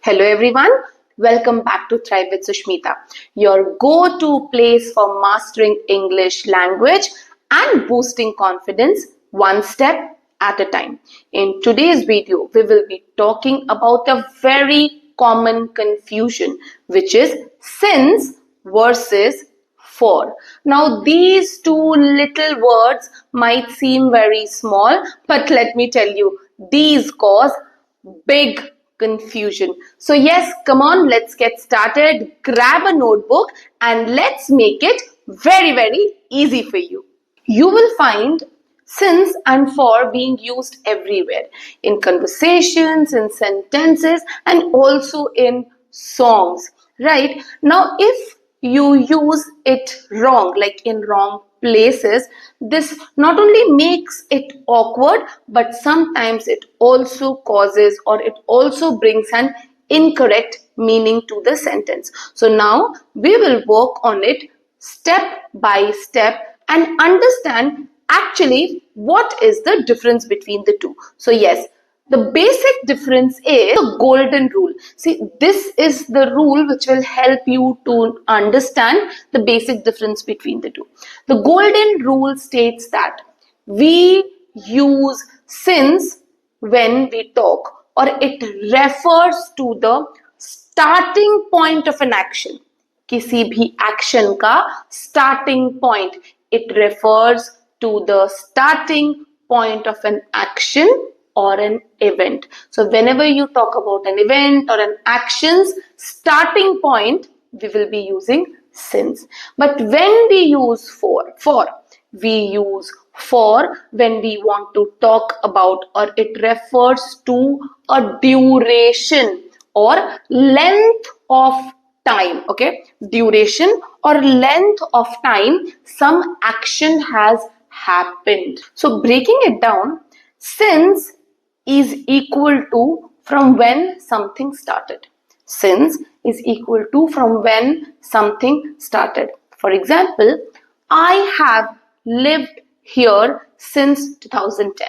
Hello everyone, welcome back to Thrive with Sushmita, your go-to place for mastering English language and boosting confidence one step at a time. In today's video, we will be talking about a very common confusion, which is since versus for. Now, these two little words might seem very small, but let me tell you, these cause big confusion. So yes, come on, let's get started. Grab a notebook and let's make it very easy for you. You will find since and for being used everywhere in conversations, in sentences, and also in songs, right? Now, if you use it wrong, like in wrong places, this not only makes it awkward, but sometimes it also causes or it also brings an incorrect meaning to the sentence. So now we will work on it step by step and understand actually what is the difference between the two. So yes, the basic difference is the golden rule. See, this is the rule which will help you to understand the basic difference between the two. The golden rule states that we use since when we talk, or it refers to the starting point of an action. किसी भी action का starting point. It refers to the starting point of an action or an event. So whenever you talk about an event or an action's starting point, we will be using since. But when we use for, we use for when we want to talk about or it refers to a duration or length of time. Okay, duration or length of time some action has happened. So breaking it down, since is equal to from when something started. Since is equal to from when something started. For example, I have lived here since 2010.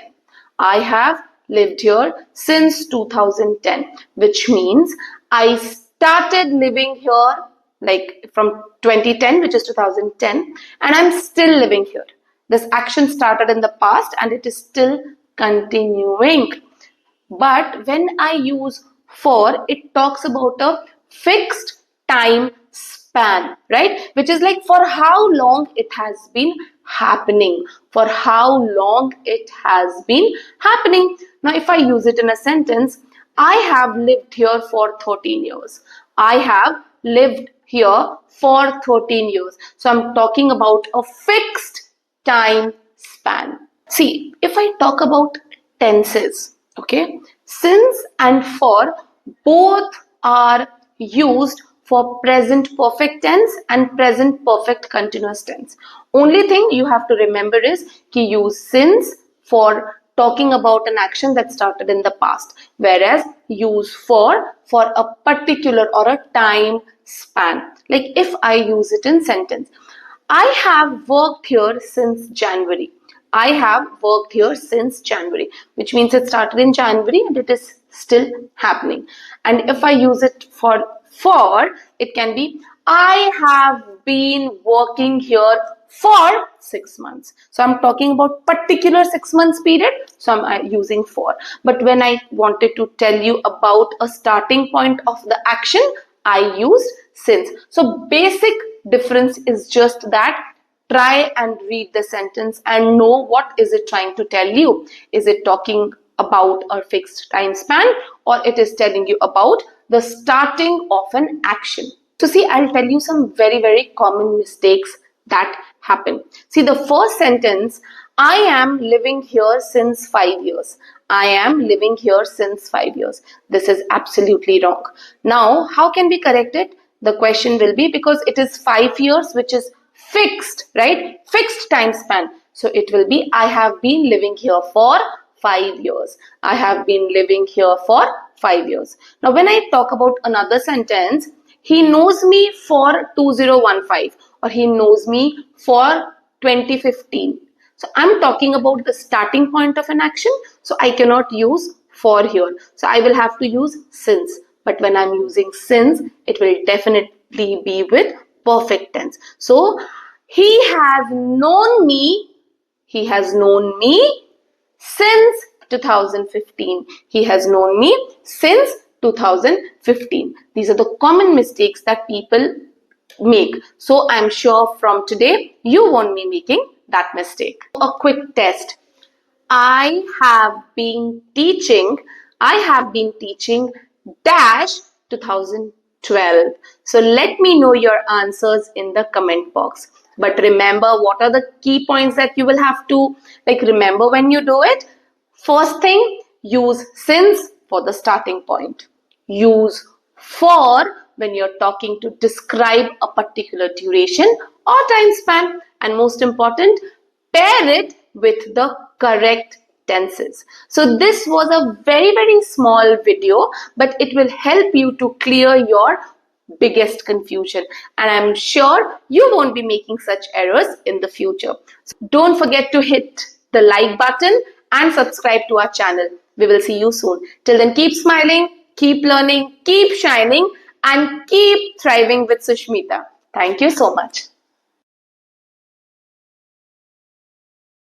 I have lived here since 2010, which means I started living here like from 2010, which is 2010, and I'm still living here. This action started in the past and it is still continuing. But when I use for, it talks about a fixed time span, right? Which is like for how long it has been happening. For how long it has been happening. Now, if I use it in a sentence, I have lived here for 13 years. I have lived here for 13 years. So I'm talking about a fixed time span. See, if I talk about tenses, okay, since and for both are used for present perfect tense and present perfect continuous tense. Only thing you have to remember is to use since for talking about an action that started in the past, whereas use for a particular or a time span. Like if I use it in sentence, I have worked here since January. I have worked here since January, which means it started in January and it is still happening. And if I use it for, it can be I have been working here for 6 months. So I'm talking about particular 6 months period. So I'm using for. But when I wanted to tell you about a starting point of the action, I used since. So basic difference is just that. Try and read the sentence and know what is it trying to tell you. Is it talking about a fixed time span or it is telling you about the starting of an action? So see, I'll tell you some very common mistakes that happen. See, the first sentence, I am living here since 5 years. I am living here since 5 years. This is absolutely wrong. Now, how can we correct it? The question will be because it is 5 years, which is fixed, right? Fixed time span. So it will be I have been living here for 5 years. I have been living here for 5 years. Now, when I talk about another sentence, he knows me for 2015 or he knows me for 2015. So I'm talking about the starting point of an action. So I cannot use for here. So I will have to use since. but when I'm using since, it will definitely be with perfect tense. So he has known me. He has known me since 2015. He has known me since 2015. These are the common mistakes that people make. So I'm sure from today you won't be making that mistake. A quick test. I have been teaching dash 2012. So let me know your answers in the comment box. But remember, what are the key points that you will have to remember when you do it? First thing, use since for the starting point. Use for when you're talking to describe a particular duration or time span. And most important, pair it with the correct tenses. So this was a very, very small video, but it will help you to clear your biggest confusion. And I'm sure you won't be making such errors in the future. So don't forget to hit the like button and subscribe to our channel. We will see you soon. Till then, keep smiling, keep learning, keep shining, and keep thriving with Sushmita. Thank you so much.